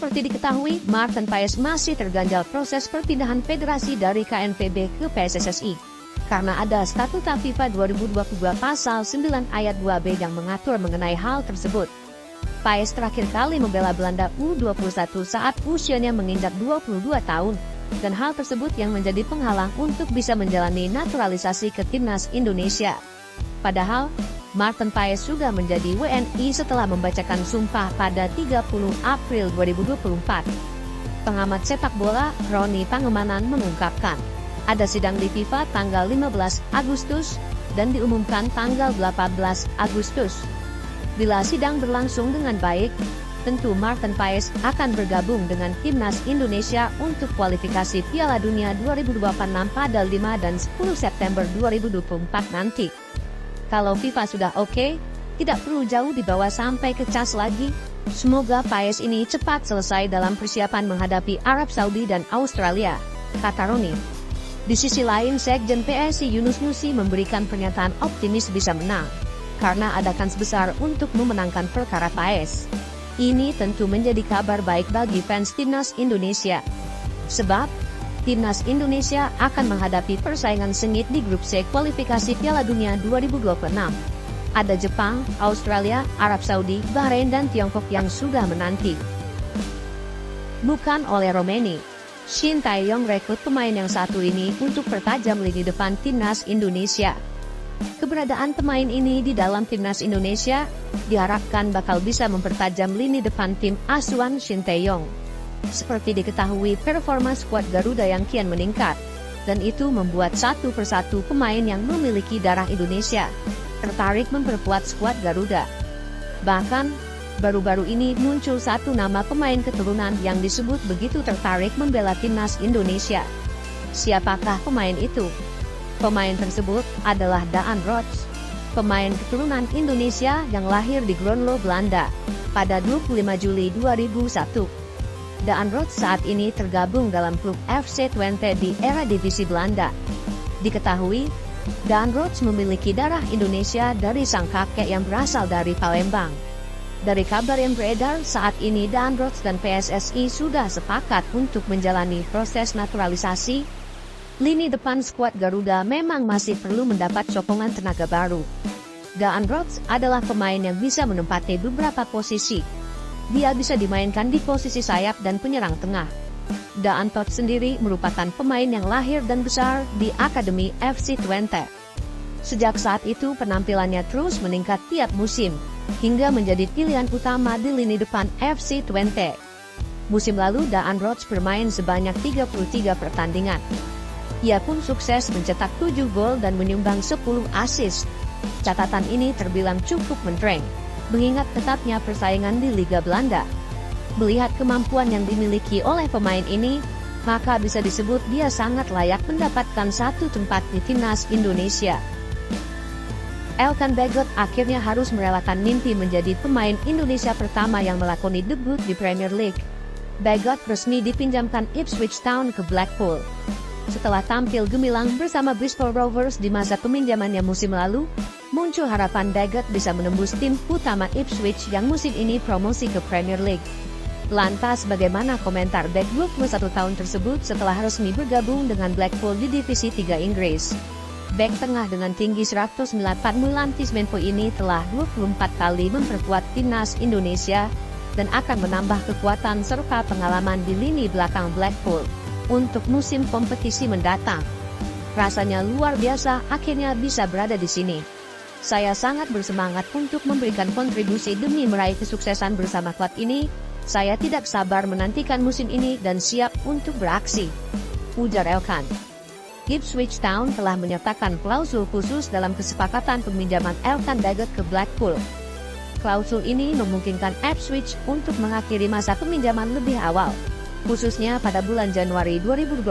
Seperti diketahui, Martin Paes masih terganjal proses perpindahan federasi dari KNVB ke PSSSI. Karena ada Statuta FIFA 2022 Pasal 9 Ayat 2B yang mengatur mengenai hal tersebut. Paes terakhir kali membela Belanda U21 saat usianya menginjak 22 tahun. Dan hal tersebut yang menjadi penghalang untuk bisa menjalani naturalisasi ke timnas Indonesia. Padahal, Martin Paes juga menjadi WNI setelah membacakan sumpah pada 30 April 2024. Pengamat sepak bola, Roni Pangemanan mengungkapkan, ada sidang di FIFA tanggal 15 Agustus, dan diumumkan tanggal 18 Agustus. Bila sidang berlangsung dengan baik, tentu Martin Paes akan bergabung dengan timnas Indonesia untuk kualifikasi Piala Dunia 2026 pada 5 dan 10 September 2024 nanti. Kalau FIFA sudah oke, tidak perlu jauh dibawa sampai ke CAS lagi. Semoga Paes ini cepat selesai dalam persiapan menghadapi Arab Saudi dan Australia, kata Roni. Di sisi lain, Sekjen PSSI Yunus Nusi memberikan pernyataan optimis bisa menang, karena ada kans besar untuk memenangkan perkara Paes. Ini tentu menjadi kabar baik bagi fans timnas Indonesia. Sebab, timnas Indonesia akan menghadapi persaingan sengit di grup C kualifikasi Piala Dunia 2026. Ada Jepang, Australia, Arab Saudi, Bahrain dan Tiongkok yang sudah menanti. Bukan oleh Romeni, Shin Tae-yong rekrut pemain yang satu ini untuk pertajam lini depan timnas Indonesia. Keberadaan pemain ini di dalam timnas Indonesia diharapkan bakal bisa mempertajam lini depan tim asuhan Shin Tae-yong. Seperti diketahui, performa skuad Garuda yang kian meningkat, dan itu membuat satu persatu pemain yang memiliki darah Indonesia tertarik memperkuat skuad Garuda. Bahkan, baru-baru ini muncul satu nama pemain keturunan yang disebut begitu tertarik membela timnas Indonesia. Siapakah pemain itu? Pemain tersebut adalah Daan Rots, pemain keturunan Indonesia yang lahir di Groenlo, Belanda, pada 25 Juli 2001. Daan Rots saat ini tergabung dalam klub FC Twente di era divisi Belanda. Diketahui, Daan Rots memiliki darah Indonesia dari sang kakek yang berasal dari Palembang. Dari kabar yang beredar saat ini, Daan Rots dan PSSI sudah sepakat untuk menjalani proses naturalisasi. Lini depan skuad Garuda memang masih perlu mendapat sokongan tenaga baru. Daan Rots adalah pemain yang bisa menempati beberapa posisi. Dia bisa dimainkan di posisi sayap dan penyerang tengah. Daan Rots sendiri merupakan pemain yang lahir dan besar di Akademi FC Twente. Sejak saat itu penampilannya terus meningkat tiap musim, hingga menjadi pilihan utama di lini depan FC Twente. Musim lalu Daan Rots bermain sebanyak 33 pertandingan. Ia pun sukses mencetak 7 gol dan menyumbang 10 assist. Catatan ini terbilang cukup mentereng, mengingat ketatnya persaingan di Liga Belanda. Melihat kemampuan yang dimiliki oleh pemain ini, maka bisa disebut dia sangat layak mendapatkan satu tempat di timnas Indonesia. Elkan Bagot akhirnya harus merelakan mimpi menjadi pemain Indonesia pertama yang melakoni debut di Premier League. Bagot resmi dipinjamkan Ipswich Town ke Blackpool. Setelah tampil gemilang bersama Bristol Rovers di masa peminjamannya musim lalu, muncul harapan Bagot bisa menembus tim utama Ipswich yang musim ini promosi ke Premier League. Lantas bagaimana komentar bek 21 tahun tersebut setelah resmi bergabung dengan Blackpool di Divisi 3 Inggris? Bek tengah dengan tinggi 194 mentis ini telah 24 kali memperkuat timnas Indonesia dan akan menambah kekuatan serta pengalaman di lini belakang Blackpool untuk musim kompetisi mendatang. Rasanya luar biasa akhirnya bisa berada di sini. Saya sangat bersemangat untuk memberikan kontribusi demi meraih kesuksesan bersama klub ini. Saya tidak sabar menantikan musim ini dan siap untuk beraksi, ujar Elkan. Ipswich Town telah menyertakan klausul khusus dalam kesepakatan peminjaman Elkan Bagot ke Blackpool. Klausul ini memungkinkan Ipswich untuk mengakhiri masa peminjaman lebih awal, khususnya pada bulan Januari 2025.